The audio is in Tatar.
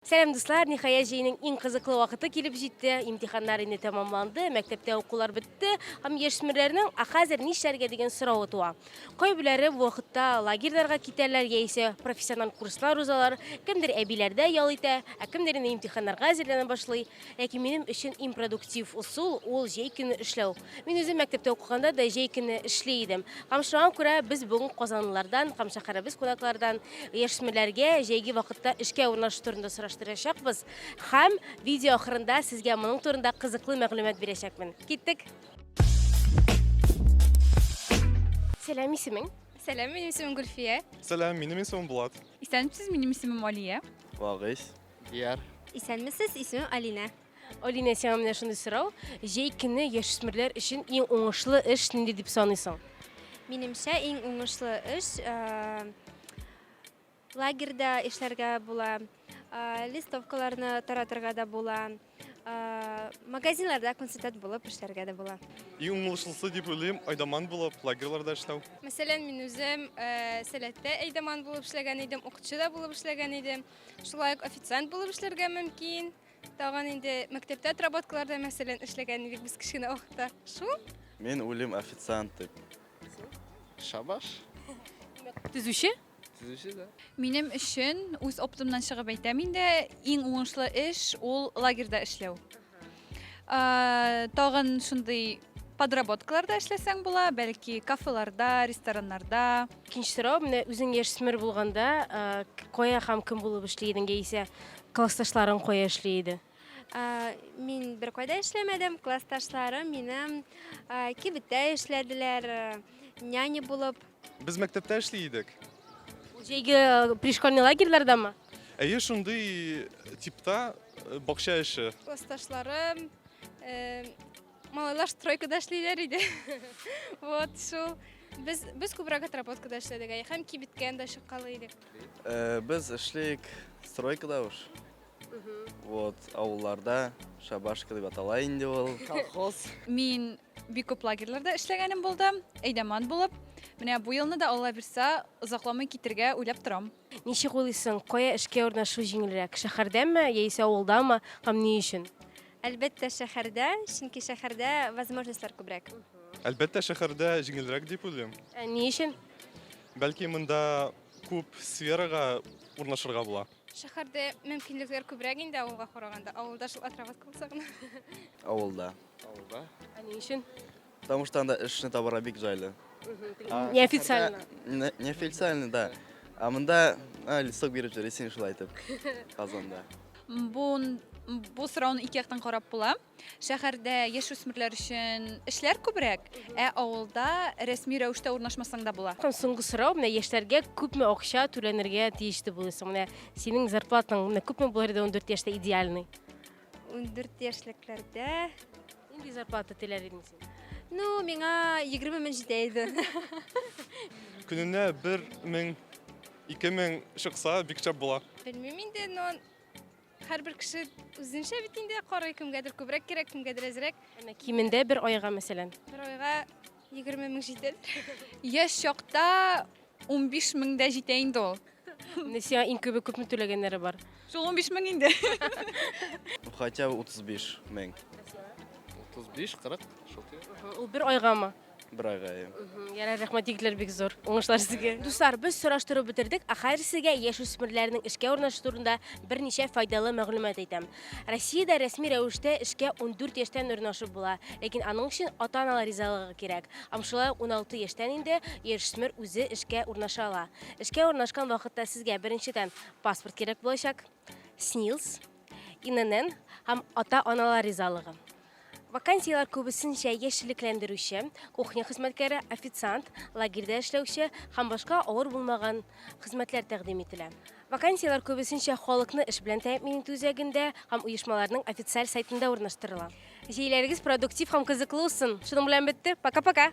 Сәлем дуслар, нихая жейнең иң кызыклы вакыты килеп җитте. Имтиханнар инде тәмамланды, мәктәптә укулар бетте. Һәм яшьсмерләрнең хәзер нишләргә дигән сорау туа. Кайберләре бу вакытта лагерьларга китәләр яисә профессиональ курслар узалар, кемдер әбиләрдә ял итә, ә кемдер инде имтиханнарга әзерләнә башлый. Ләкин минем өчен иң продуктив усул ул җәй көне эшләү. Мин үзем мәктәптә укыганда да җәй көне эшли идем. Һәм шуңа күрә без бүген казанлылардан һәм шәһәребез кунаклардан яшьсмерләргә җәйге вакытта эшкә урнашу турында сораштырачакбыз. Һәм видео ахырында сезгә моның турында кызыклы мәгълүмат бирәчәкмен. Киттек. Сәлам, исемең? Сәлам, минем исемем Гульфия. Сәлам, минем исемем Булат. Исәнмесез, минем исемем Алия. Вагыйс. Яр. Исәнмесез, исемем Алина. Алина, сиңа менә шундый сорау. Җәй көне яшьсмерләр өчен иң уңышлы эш нинди дип саныйсың? Минемчә иң уңышлы эш лагерьда эшләргә була, листовкаларны таратырга да була, магазинларда консультант булып эшләргә дә була. Иң уңышлысы дип уйлыйм, айдаман булып лагерьларда эшләү. Мәсәлән, мин үзем сәләттә әйдәман булып эшләгән идем, укытучы да булып эшләгән идем. Шулай ук официант булып эшләргә мөмкин. Тагын инде мәктәптә отработкаларда мәсәлән эшләгән идек без кечкенә вакытта. Шул. Мен уйлыйм официант дип. Шабаш. Түзүче? Түзүче да. Минем өчен үз оптымнан чыгып әйтәм инде, иң уңышлы эш ул лагерьда эшләү. Тагын шундый подработкаларда эшләсәң була, бәлки кафеларда, рестораннарда. Икенче сорау, менә үзең яшьсмер булганда, кая һәм кем булып эшли идең яисә классташларың кая эшли иде? Мин бер кайда эшләмәдем, классташларым минем кибеттә эшләделәр, няня булып. Без мәктәптә эшли идек. Җәйге пришкольный лагерьлардамы? Әйе, шундый типта бакча эше. Классташларым малайлар стройкада эшлиләр иде. Вот шул. Без күбрәк отработкада эшләдек, һәм кибеткә дә чыккан идек. Без эшлик стройкада уж. Вот, авылларда шабашка дип атала инде ул. Колхоз. Мин бик күп лагерьларда эшләгәнем булды, әйдәман булып. Менә бу елны да Алла бирсә, озакламый китергә уйлап торам. Ничек уйлыйсың, кая эшкә урнашу җиңелрәк? Шәһәрдәме яисә авылдамы һәм ни өчен? Әлбәттә шәһәрдә, чөнки шәһәрдә возможностьлар күбрәк. Әлбәттә шәһәрдә җиңелрәк дип уйлыйм. Ни өчен? Бәлки монда күп сферага урнашырга була. Шәһәрдә мөмкинлекләр күбрәк инде авылга караганда. Авылда шул отработка булса гына. Авылда. Авылда. Ни өчен? Потому что анда эшне табарга бик җайлы. Неофициально. Неофициально, да. А монда листок биреп җөрисең шулай итеп. Казанда. Бу сорауны ике яктан карап була. Шәһәрдә яшьүсмерләр өчен эшләр күбрәк, ә авылда рәсми рәвештә урнашмасаң да була. Һәм соңгы сорау, менә яшьләргә күпме акча түләнергә тиешле булыйсың? Менә синең зарплатаң менә күпме булыр иде 14 яшьтә идеальный? 14 яшьлекләрдә. Нинди зарплата теләр идең син? Ну, миңа 20 мең җитә иде. Көненә 1000, 2000 чыкса бик чап була. Белмим инде, но һәрбер кеше үзенчә бит инде карый, кемгәдер күбрәк кирәк, кемгәдер әзрәк. Менә кимендә бер айга мәсәлән. Бер айга 20 мең җитә. Яшь чакта 15 мең дә җитә инде ул. Менә сиңа иң күпме түләгәннәре бар? Шул 15 мең инде. Хотя бы 35 мең. 35-40 шулай. Ул бер айгамы? Бер айга. Ярар, рәхмәт, егетләр, бик зур. Уңышлар сезгә. Дуслар, без сораштырып бетердек. Хәзер сезгә яшьүсмерләрнең эшкә урнашу турында берничә файдалы мәгълүмат әйтәм. Россиядә рәсми рәвештә эшкә 14 яшьтән урнашып була, ләкин аның өчен ата-аналар ризалыгы кирәк. Һәм шулай 16 яшьтән инде яшьсмер үзе эшкә урнаша ала. Эшкә урнашкан вакытта сезгә беренчедән паспорт кирәк булачак, СНИЛС, ИНН һәм ата-аналар ризалыгы. Вакансиялар күбесенчә яшьлекләндерүче, кухня хезмәткәре, официант, лагерьдә эшләүче һәм башка авыр булмаган хезмәтләр тәкъдим ителә. Вакансиялар күбесенчә халыкны эш белән тәэмин итү үзәгендә һәм оешмаларның официаль сайтында урнаштырыла. Җәйләрегез продуктив һәм кызыклы булсын. Шуның белән бетте. Пока-пока.